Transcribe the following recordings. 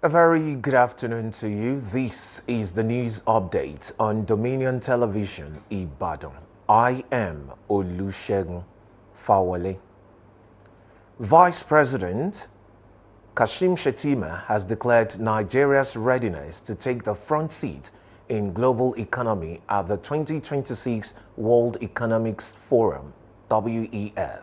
A very good afternoon to you. This is the news update on Dominion Television, Ibadan. I am Olusegun Fawale. Vice President Kashim Shettima has declared Nigeria's readiness to take the front seat in global economy at the 2026 World Economics Forum, WEF.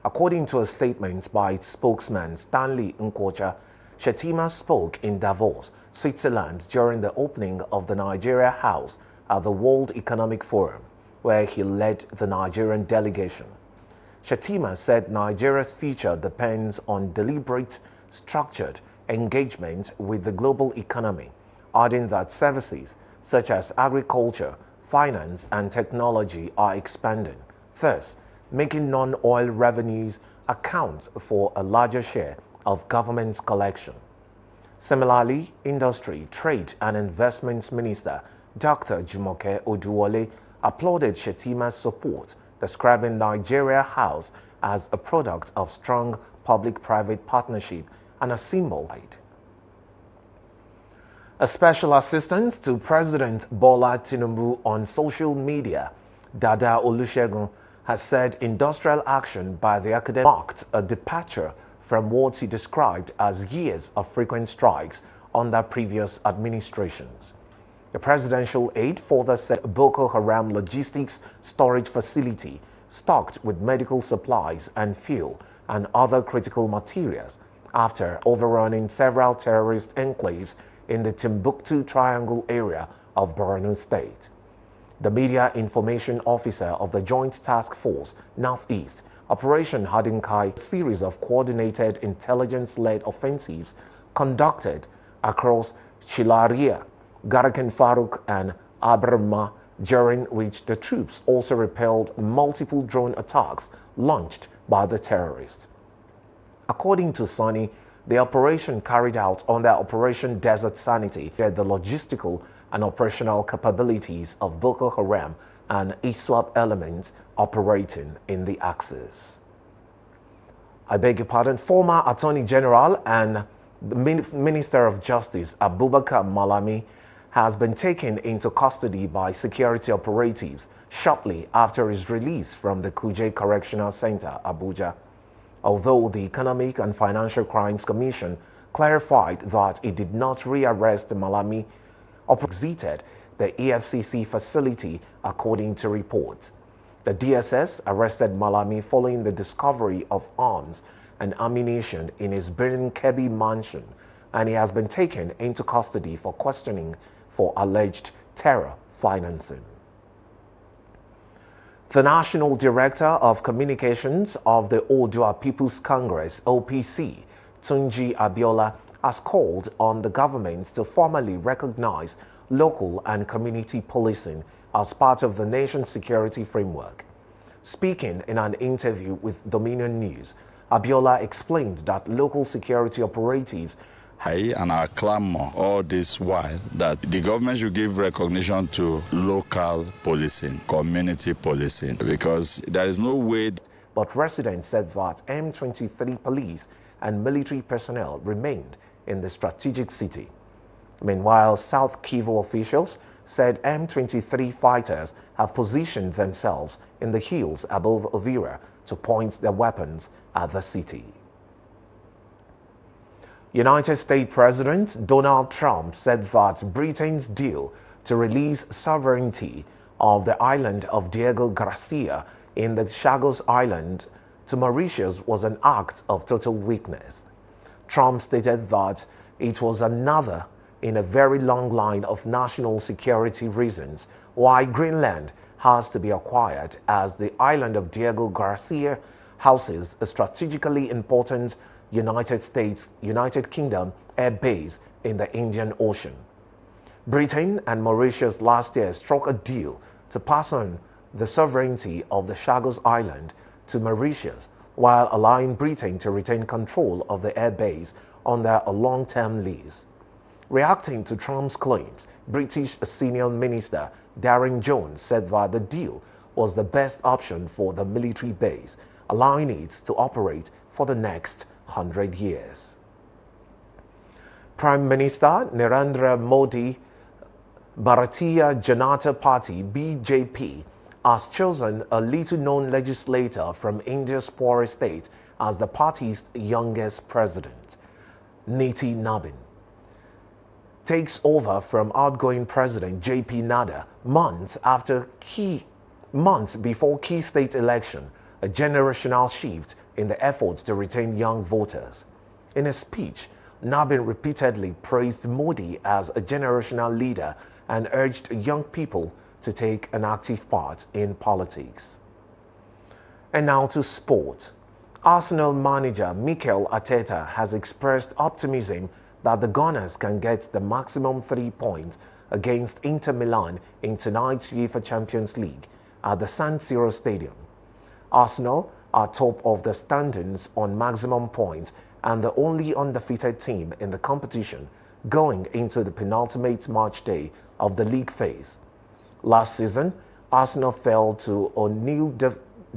According to a statement by its spokesman Stanley Nkwocha, Shettima spoke in Davos, Switzerland during the opening of the Nigeria House at the World Economic Forum, where he led the Nigerian delegation. Shettima said Nigeria's future depends on deliberate, structured engagement with the global economy, adding that services such as agriculture, finance, and technology are expanding, thus making non-oil revenues account for a larger share of government's collection. Similarly, Industry, Trade and Investments Minister Dr. Jumoke Oduwole applauded Shettima's support, describing Nigeria House as a product of strong public-private partnership and a symbol. A special assistant to President Bola Tinubu on social media, Dada Olusegun, has said industrial action by the academy marked a departure from what he described as years of frequent strikes under previous administrations. The presidential aide further said Boko Haram logistics storage facility stocked with medical supplies and fuel and other critical materials after overrunning several terrorist enclaves in the Timbuktu Triangle area of Borno State. The Media Information Officer of the Joint Task Force Northeast, Operation Hadinkai, a series of coordinated intelligence-led offensives conducted across Shilaria, Garakan Faruk, and Abrama, during which the troops also repelled multiple drone attacks launched by the terrorists. According to Sani, the operation carried out under Operation Desert Sanity shared the logistical and operational capabilities of Boko Haram and ISWAP elements operating in the axis. I beg your pardon, former Attorney General and the Minister of Justice Abubakar Malami has been taken into custody by security operatives shortly after his release from the Kuje Correctional Center, Abuja. Although the Economic and Financial Crimes Commission clarified that it did not rearrest Malami, exited the EFCC facility according to reports. The DSS arrested Malami following the discovery of arms and ammunition in his Birnin Kebbi mansion, and he has been taken into custody for questioning for alleged terror financing. The National Director of Communications of the Oodua People's Congress, OPC, Tunji Abiola, has called on the government to formally recognize local and community policing as part of the nation's security framework. Speaking in an interview with Dominion News, Abiola explained that local security operatives and our clamor all this while that the government should give recognition to local policing, community policing, because there is no way. But residents said that M23 police and military personnel remained in the strategic city. Meanwhile, South Kivu officials said M23 fighters have positioned themselves in the hills above Ovira to point their weapons at the city. United States President Donald Trump said that Britain's deal to release sovereignty of the island of Diego Garcia in the Chagos Island to Mauritius was an act of total weakness. Trump stated that it was another in a very long line of national security reasons why Greenland has to be acquired, as the island of Diego Garcia houses a strategically important United Kingdom air base in the Indian Ocean. Britain and Mauritius last year struck a deal to pass on the sovereignty of the Chagos Island to Mauritius, while allowing Britain to retain control of the air base under a long-term lease. Reacting to Trump's claims, British senior minister Darren Jones said that the deal was the best option for the military base, allowing it to operate for the next 100 years. Prime Minister Narendra Modi Bharatiya Janata Party (BJP) has chosen a little-known legislator from India's poorest state as the party's youngest president. Niti Nabin takes over from outgoing President J.P. Nadda months before key state election, a generational shift in the efforts to retain young voters. In a speech, Nabin repeatedly praised Modi as a generational leader and urged young people to take an active part in politics. And now to sport. Arsenal manager Mikel Arteta has expressed optimism that the Gunners can get the maximum 3 points against Inter Milan in tonight's UEFA Champions League at the San Siro Stadium. Arsenal are top of the standings on maximum points and the only undefeated team in the competition going into the penultimate match day of the league phase. Last season, Arsenal fell to a nil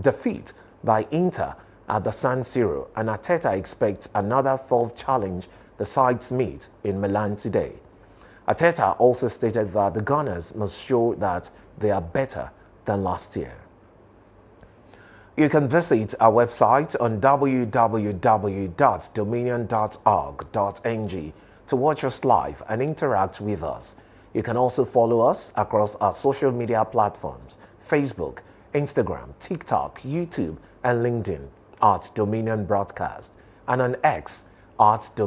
defeat by Inter at the San Siro, and Arteta expects another tough challenge the sides meet in Milan today. Arteta also stated that the Gunners must show that they are better than last year. You can visit our website on www.dominion.org.ng to watch us live and interact with us. You can also follow us across our social media platforms: Facebook, Instagram, TikTok, YouTube, and LinkedIn at Dominion Broadcast, and on X at Dominion.